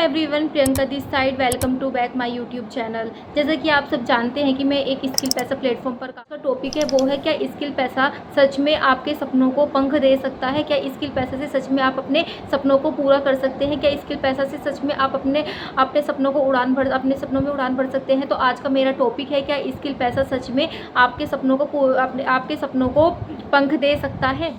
Everyone, Priyanka this side. Welcome to back my YouTube channel. जैसा कि आप सब जानते हैं कि मैं एक स्किल पैसा प्लेटफॉर्म पर का टॉपिक है वो है क्या स्किल पैसा सच में आपके सपनों को पंख दे सकता है। क्या स्किल पैसे से सच में आप अपने सपनों को पूरा कर सकते हैं। क्या स्किल पैसा से सच में आप अपने सपनों को अपने सपनों में उड़ान भर सकते हैं। तो आज का मेरा टॉपिक है क्या स्किल पैसा सच में आपके सपनों को पंख दे सकता है।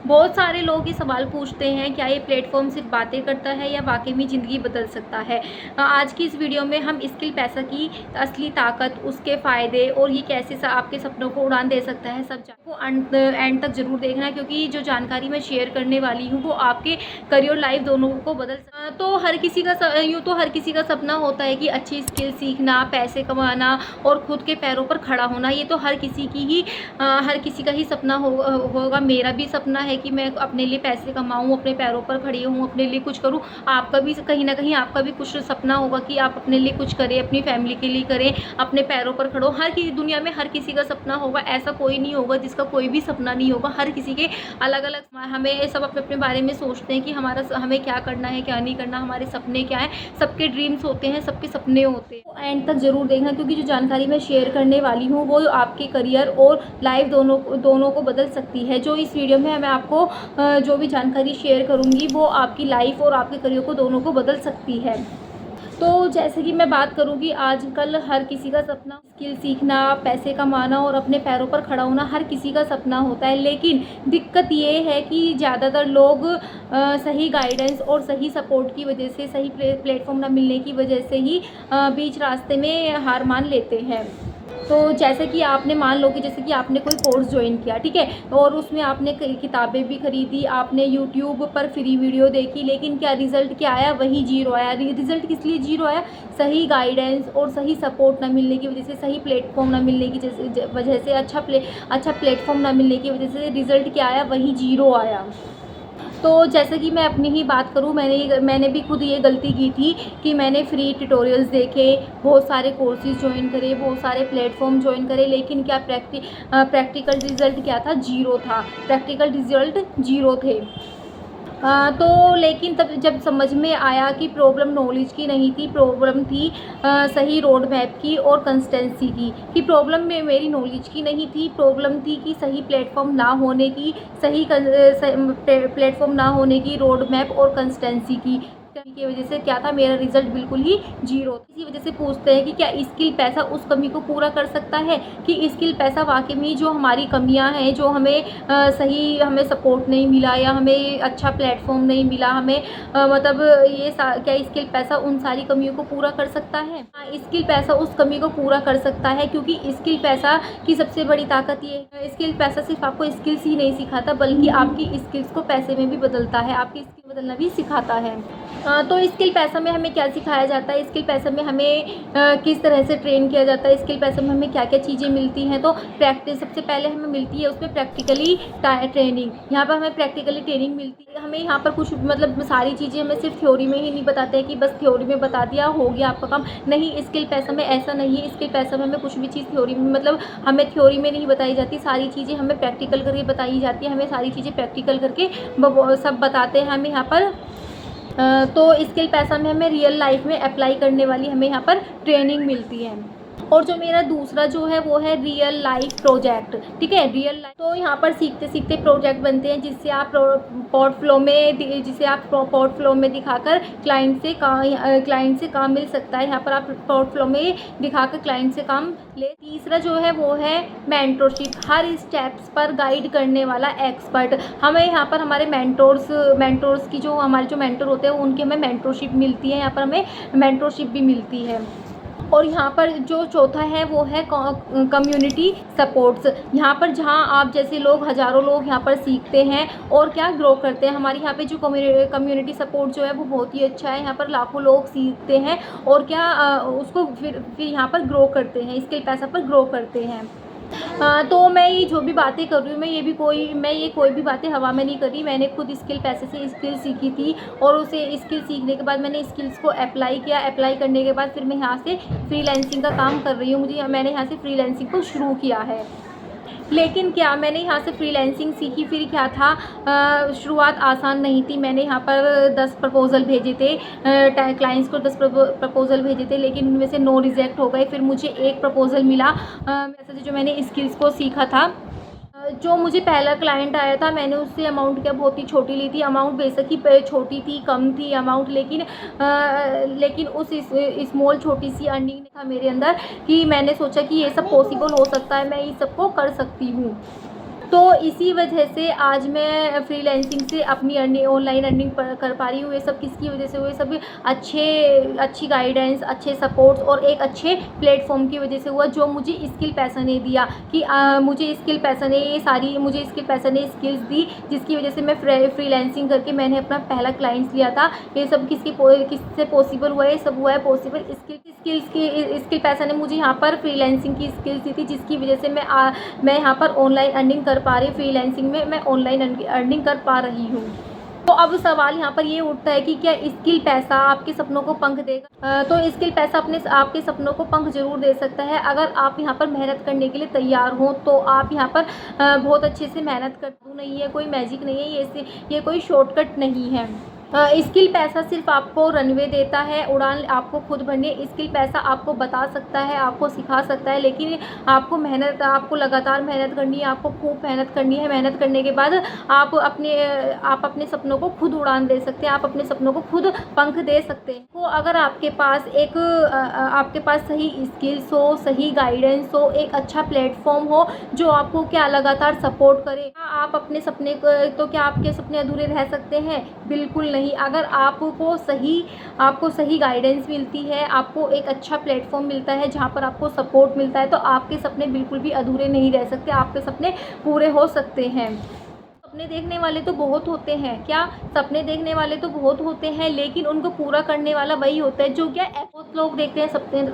बहुत सारे लोग ये सवाल पूछते हैं क्या ये प्लेटफॉर्म सिर्फ बातें करता है या वाकई में ज़िंदगी बदल सकता है। आज की इस वीडियो में हम स्किल पैसा की असली ताकत, उसके फ़ायदे और ये कैसे आपके सपनों को उड़ान दे सकता है सब को एंड तक ज़रूर देखना, क्योंकि जो जानकारी मैं शेयर करने वाली हूँ वो आपके करियर लाइफ दोनों को बदल सकता है। तो हर किसी का सपना होता है कि अच्छी स्किल सीखना, पैसे कमाना और खुद के पैरों पर खड़ा होना। ये तो हर किसी का ही सपना होगा। मेरा भी सपना है कि मैं अपने लिए पैसे कमाऊं, अपने पैरों पर खड़ी हूं, अपने लिए कुछ करूं। आपका भी कहीं ना कहीं आपका भी कुछ सपना होगा कि आप अपने लिए कुछ करें, अपनी फैमिली के लिए करें, अपने पैरों पर खड़ो। दुनिया में हर किसी का सपना होगा, ऐसा कोई नहीं होगा जिसका कोई भी सपना नहीं होगा। हर किसी के अलग अलग, हमें सब अपने बारे में सोचते हैं कि हमें क्या करना है, क्या नहीं करना, हमारे सपने क्या है। सबके ड्रीम्स होते हैं, सबके सपने होते हैं। तो एंड तक जरूर देखना, क्योंकि जो जानकारी मैं शेयर करने वाली हूँ वो आपके करियर और लाइफ दोनों को बदल सकती है। जो इस वीडियो में मैं आपको जो भी जानकारी शेयर करूंगी वो आपकी लाइफ और आपके करियर को दोनों को बदल सकती है। तो जैसे कि मैं बात करूंगी, आजकल हर किसी का सपना स्किल सीखना, पैसे कमाना और अपने पैरों पर खड़ा होना हर किसी का सपना होता है। लेकिन दिक्कत ये है कि ज़्यादातर लोग सही गाइडेंस और सही सपोर्ट की वजह से, सही प्लेटफॉर्म ना मिलने की वजह से ही बीच रास्ते में हार मान लेते हैं। तो जैसे कि आपने मान लो कि जैसे कि आपने कोई कोर्स ज्वाइन किया, ठीक है, और उसमें आपने कई किताबें भी खरीदी, आपने यूट्यूब पर फ्री वीडियो देखी, लेकिन क्या रिज़ल्ट क्या आया? वही जीरो आया। रिज़ल्ट किस लिए जीरो आया? सही गाइडेंस और सही सपोर्ट ना मिलने की वजह से, सही प्लेटफॉर्म ना मिलने की वजह से, अच्छा प्लेटफॉर्म ना मिलने की वजह से रिज़ल्ट क्या आया? वही जीरो आया। तो जैसे कि मैं अपनी ही बात करूँ, मैंने भी खुद ये गलती की थी कि मैंने फ्री ट्यूटोरियल्स देखे, बहुत सारे कोर्सेज ज्वाइन करे, बहुत सारे प्लेटफॉर्म ज्वाइन करे, लेकिन क्या प्रैक्टिकल रिज़ल्ट क्या था? जीरो था। प्रैक्टिकल रिज़ल्ट जीरो थे। तो लेकिन तब जब समझ में आया कि प्रॉब्लम नॉलेज की नहीं थी, प्रॉब्लम थी सही रोड मैप की और कंसिस्टेंसी की। कि प्रॉब्लम में मेरी नॉलेज की नहीं थी, प्रॉब्लम थी कि सही प्लेटफॉर्म ना होने की, सही प्लेटफॉर्म ना होने की, रोड मैप और कंसिस्टेंसी की वजह से क्या था? मेरा रिजल्ट बिल्कुल ही जीरो। इसी वजह से पूछते हैं कि क्या स्किल पैसा उस कमी को पूरा कर सकता है? कि स्किल पैसा वाकई में जो हमारी कमियां हैं, जो हमें सपोर्ट नहीं मिला या हमें अच्छा प्लेटफॉर्म नहीं मिला, मतलब क्या स्किल पैसा उन सारी कमियों को पूरा कर सकता है? हाँ, स्किल पैसा उस कमी को पूरा कर सकता है, क्योंकि स्किल पैसा की सबसे बड़ी ताकत ये है, स्किल पैसा सिर्फ आपको स्किल्स ही नहीं सिखाता, बल्कि आपकी स्किल्स को पैसे में भी बदलता है, आपकी स्किल बदलना भी सिखाता है। तो स्किल पैसा में हमें क्या सिखाया जाता है? स्किल पैसा में हमें किस तरह से ट्रेन किया जाता है? स्किल पैसा में हमें क्या क्या चीज़ें मिलती हैं? तो प्रैक्टिस सबसे पहले हमें मिलती है, उसमें प्रैक्टिकली ट्रेनिंग। यहाँ पर हमें प्रैक्टिकली ट्रेनिंग मिलती है। हमें यहाँ पर कुछ मतलब सारी चीज़ें हमें सिर्फ थ्योरी में ही नहीं बताते हैं कि बस थ्योरी में बता दिया हो गया आपका काम। नहीं, स्किल पैसा में ऐसा नहीं है। स्किल पैसा में हमें कुछ भी चीज़ थ्योरी में, मतलब हमें थ्योरी में नहीं बताई जाती, सारी चीज़ें हमें प्रैक्टिकल करके बताई जाती है। हमें सारी चीज़ें प्रैक्टिकल करके सब बताते हैं हमें यहाँ पर। तो स्किल पैसा में हमें रियल लाइफ में अप्लाई करने वाली हमें यहाँ पर ट्रेनिंग मिलती है। और जो मेरा दूसरा जो है वो है रियल लाइफ प्रोजेक्ट, ठीक है, रियल लाइफ। तो यहाँ पर सीखते सीखते प्रोजेक्ट बनते हैं जिससे आप पोर्टफ्लो में दिखाकर क्लाइंट से काम मिल सकता है। यहाँ पर आप पोर्टफ्लो में दिखाकर क्लाइंट से काम ले। तीसरा जो है वो है मेंटरशिप, हर स्टेप्स पर गाइड करने वाला एक्सपर्ट। हमें यहाँ पर हमारे मेंटोर्स की, जो हमारे जो मेंटर होते हैं उनकी हमें मेंटरशिप मिलती है, यहाँ पर हमें मेंटरशिप भी मिलती है। और यहाँ पर जो चौथा है वो है कम्युनिटी सपोर्ट्स। यहाँ पर जहाँ आप जैसे लोग, हज़ारों लोग यहाँ पर सीखते हैं और क्या ग्रो करते हैं। हमारे यहाँ पे जो कम्युनिटी सपोर्ट जो है वो बहुत ही अच्छा है। यहाँ पर लाखों लोग सीखते हैं और क्या उसको फिर यहाँ पर ग्रो करते हैं, स्किल पैसा पर ग्रो करते हैं। तो मैं ये जो भी बातें कर रही हूँ, मैं ये कोई भी बातें हवा में नहीं कर रही। मैंने खुद स्किल पैसे से स्किल सीखी थी और उसे स्किल सीखने के बाद मैंने स्किल्स को अप्लाई किया। अप्लाई करने के बाद फिर मैं यहाँ से फ्रीलांसिंग का काम कर रही हूँ। मैंने यहाँ से फ्रीलांसिंग को शुरू किया है। लेकिन क्या मैंने यहाँ से फ्रीलांसिंग सीखी, फिर क्या था, शुरुआत आसान नहीं थी। मैंने यहाँ पर 10 प्रपोज़ल भेजे थे, क्लाइंट्स को 10 प्रपोज़ल भेजे थे, लेकिन उनमें से 9 रिजेक्ट हो गए। फिर मुझे एक प्रपोज़ल मिला, वैसे जो मैंने स्किल्स को सीखा था। जो मुझे पहला क्लाइंट आया था, मैंने उससे अमाउंट क्या बहुत ही छोटी ली थी। अमाउंट बेशक ही छोटी थी, कम थी अमाउंट, लेकिन उस स्मॉल छोटी सी अर्निंग था मेरे अंदर कि मैंने सोचा कि ये सब पॉसिबल हो सकता है, मैं इस सबको कर सकती हूँ। तो इसी वजह से आज मैं फ्रीलांसिंग से अपनी ऑनलाइन अर्निंग कर पा रही हूँ। ये सब किसकी वजह से हुए? सब अच्छी गाइडेंस, अच्छे सपोर्ट्स और एक अच्छे प्लेटफॉर्म की वजह से हुआ, जो मुझे स्किल पैसा ने दिया कि मुझे स्किल पैसा ने स्किल्स दी, जिसकी वजह से मैं फ्रीलांसिंग करके मैंने अपना पहला क्लाइंट्स लिया था। ये सब किससे पॉसिबल हुआ? ये सब हुआ है पॉसिबल स्किल पैसा ने मुझे यहाँ पर फ्रीलांसिंग की स्किल्स दी थी, जिसकी वजह से मैं यहाँ पर ऑनलाइन अर्निंग कर पा रही हूँ। फ्रीलांसिंग में मैं ऑनलाइन अर्निंग कर पा रही हूँ। तो अब सवाल यहाँ पर ये उठता है कि क्या स्किल पैसा आपके सपनों को पंख देगा? तो स्किल पैसा आपके सपनों को पंख जरूर दे सकता है, अगर आप यहाँ पर मेहनत करने के लिए तैयार हो। तो आप यहाँ पर बहुत अच्छे से मेहनत कर नहीं है, कोई मैजिक नहीं है, ये कोई शॉर्टकट नहीं है। स्किल पैसा सिर्फ आपको रनवे देता है, उड़ान आपको खुद भरनी है। स्किल पैसा आपको बता सकता है, आपको सिखा सकता है, लेकिन आपको लगातार मेहनत करनी है, आपको खूब मेहनत करनी है। मेहनत करने के बाद आप अपने सपनों को खुद उड़ान दे सकते हैं, आप अपने सपनों को खुद पंख दे सकते हैं। तो अगर आपके पास सही स्किल्स हो, सही गाइडेंस हो, एक अच्छा प्लेटफॉर्म हो जो आपको क्या लगातार सपोर्ट करे, आप अपने सपने को, तो क्या आपके सपने अधूरे रह सकते हैं? बिल्कुल नहीं। अगर आपको सही गाइडेंस मिलती है, आपको एक अच्छा प्लेटफॉर्म मिलता है जहाँ पर आपको सपोर्ट मिलता है, तो आपके सपने बिल्कुल भी अधूरे नहीं रह सकते, आपके सपने पूरे हो सकते हैं। सपने देखने वाले तो बहुत होते हैं, क्या सपने देखने वाले तो बहुत होते हैं, लेकिन उनको पूरा करने वाला वही होता है जो क्या बहुत लोग देखते हैं।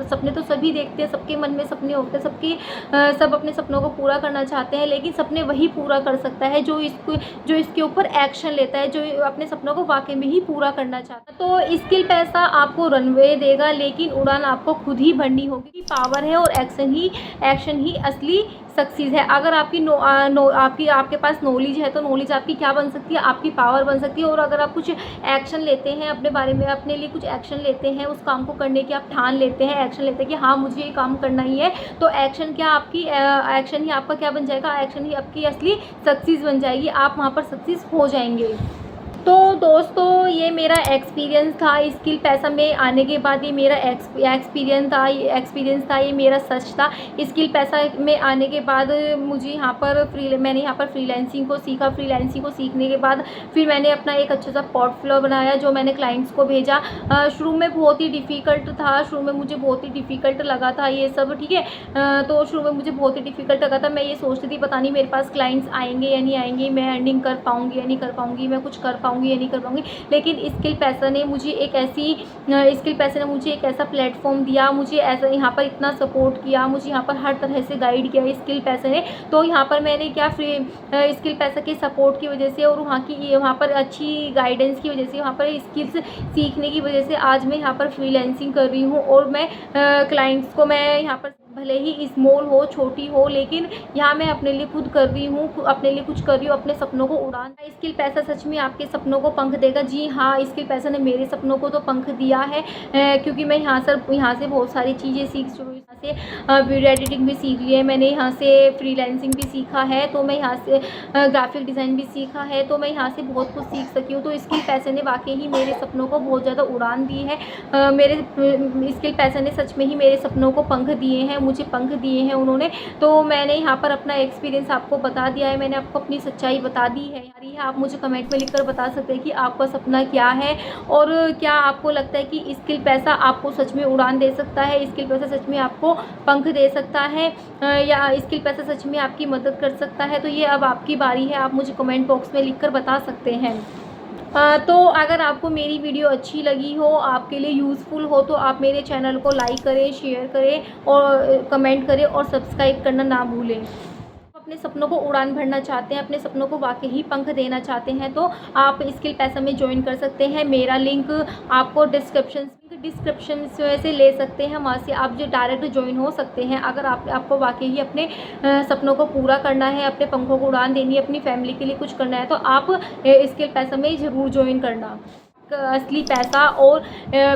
सपने तो सभी देखते हैं, सबके मन में सपने होते हैं, सब अपने सपनों को पूरा करना चाहते हैं, लेकिन सपने वही पूरा कर सकता है जो इसके ऊपर एक्शन लेता है, जो अपने सपनों को वाकई में ही पूरा करना चाहता है। तो स्किल पैसा आपको रनवे देगा, लेकिन उड़ान आपको खुद ही भरनी होगी। पावर है और एक्शन ही असली सक्सेस है। अगर आपके पास नॉलेज है, तो नॉलेज आपकी क्या बन सकती है? आपकी पावर बन सकती है। और अगर आप कुछ एक्शन लेते हैं अपने बारे में, अपने लिए कुछ एक्शन लेते हैं, उस काम को करने की आप ठान लेते हैं, एक्शन लेते हैं कि हाँ मुझे ये काम करना ही है, तो एक्शन ही आपका क्या बन जाएगा? एक्शन ही आपकी असली सक्सेस बन जाएगी, आप वहाँ पर सक्सेस हो जाएंगे। तो दोस्तों, ये मेरा एक्सपीरियंस था स्किल पैसा में आने के बाद। ये मेरा एक्सपीरियंस था, ये मेरा सच था। स्किल पैसा में आने के बाद मैंने यहाँ पर फ्रीलांसिंग को सीखा। फ्रीलांसिंग को सीखने के बाद फिर मैंने अपना एक अच्छा सा पोर्टफोलियो बनाया, जो मैंने क्लाइंट्स को भेजा। शुरू में बहुत ही डिफ़िकल्ट था, शुरू में मुझे बहुत ही डिफ़िकल्ट लगा था ये सब, ठीक है। तो शुरू में मुझे बहुत ही डिफ़िकल्ट लगा था। मैं ये सोचती थी पता नहीं मेरे पास क्लाइंट्स आएंगे या नहीं आएंगे, मैं अर्निंग कर पाऊँगी या नहीं कर पाऊँगी, मैं कुछ कर पाऊँगी या नहीं कर पाऊँगी। लेकिन स्किल पैसा ने मुझे एक ऐसा प्लेटफॉर्म दिया, मुझे ऐसा यहाँ पर इतना सपोर्ट किया, मुझे यहाँ पर हर तरह से गाइड किया स्किल पैसे ने। तो यहाँ पर मैंने स्किल पैसा के सपोर्ट की वजह से और वहाँ पर अच्छी गाइडेंस की वजह से, वहाँ पर स्किल्स सीखने की वजह से आज मैं यहाँ पर फ्रीलांसिंग कर रही हूँ। और मैं क्लाइंट्स को मैं यहाँ पर भले ही स्मॉल हो, छोटी हो, लेकिन यहाँ मैं अपने लिए खुद कर रही हूँ, अपने लिए कुछ कर रही हूँ, अपने सपनों को उड़ान। स्किल पैसा सच में आपके सपनों को पंख देगा। जी हाँ, स्किल पैसा ने मेरे सपनों को तो पंख दिया है, क्योंकि मैं यहाँ से बहुत सारी चीज़ें सीख चुकी हूँ। यहाँ से वीडियो एडिटिंग भी सीख ली है मैंने, यहाँ से फ्रीलांसिंग भी सीखा है, तो मैं यहाँ से ग्राफिक डिज़ाइन भी सीखा है, तो मैं यहाँ से बहुत कुछ सीख सकी हूँ। तो स्किल पैसे ने वाकई ही मेरे सपनों को बहुत ज़्यादा उड़ान दी है। मेरे स्किल पैसे ने सच में ही मेरे सपनों को पंख दिए हैं, मुझे पंख दिए हैं उन्होंने। तो मैंने यहाँ पर अपना एक्सपीरियंस आपको बता दिया है, मैंने आपको अपनी सच्चाई बता दी है। आप मुझे कमेंट में लिखकर बता सकते हैं कि आपका सपना क्या है, और क्या आपको लगता है कि स्किल पैसा आपको सच में उड़ान दे सकता है, स्किल पैसा सच में आपको पंख दे सकता है, या स्किल पैसा सच में आपकी मदद कर सकता है। तो ये अब आपकी बारी है, आप मुझे कमेंट बॉक्स में लिखकर बता सकते हैं। तो अगर आपको मेरी वीडियो अच्छी लगी हो, आपके लिए यूज़फुल हो, तो आप मेरे चैनल को लाइक करें, शेयर करें और कमेंट करें और सब्सक्राइब करना ना भूलें। अपने सपनों को उड़ान भरना चाहते हैं, अपने सपनों को वाकई ही पंख देना चाहते हैं, तो आप स्किल पैसा में ज्वाइन कर सकते हैं। मेरा लिंक आपको डिस्क्रिप्शन से ले सकते हैं, वहाँ से आप जो डायरेक्ट ज्वाइन हो सकते हैं। अगर आपको वाकई ही अपने सपनों को पूरा करना है, अपने पंखों को उड़ान देनी है, अपनी फैमिली के लिए कुछ करना है, तो आप स्किल पैसा में ज़रूर ज्वाइन करना। असली पैसा और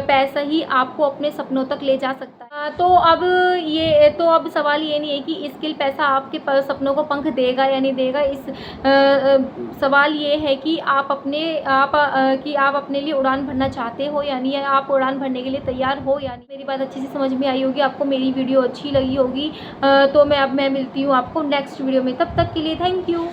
पैसा ही आपको अपने सपनों तक ले जा सकता है। तो अब सवाल ये नहीं है कि स्किल पैसा आपके सपनों को पंख देगा या नहीं देगा। सवाल ये है कि आप अपने लिए उड़ान भरना चाहते हो या नहीं, या आप उड़ान भरने के लिए तैयार हो या नहीं। मेरी बात अच्छे से समझ में आई होगी, आपको मेरी वीडियो अच्छी लगी होगी। तो मैं मिलती हूँ आपको नेक्स्ट वीडियो में। तब तक के लिए थैंक यू।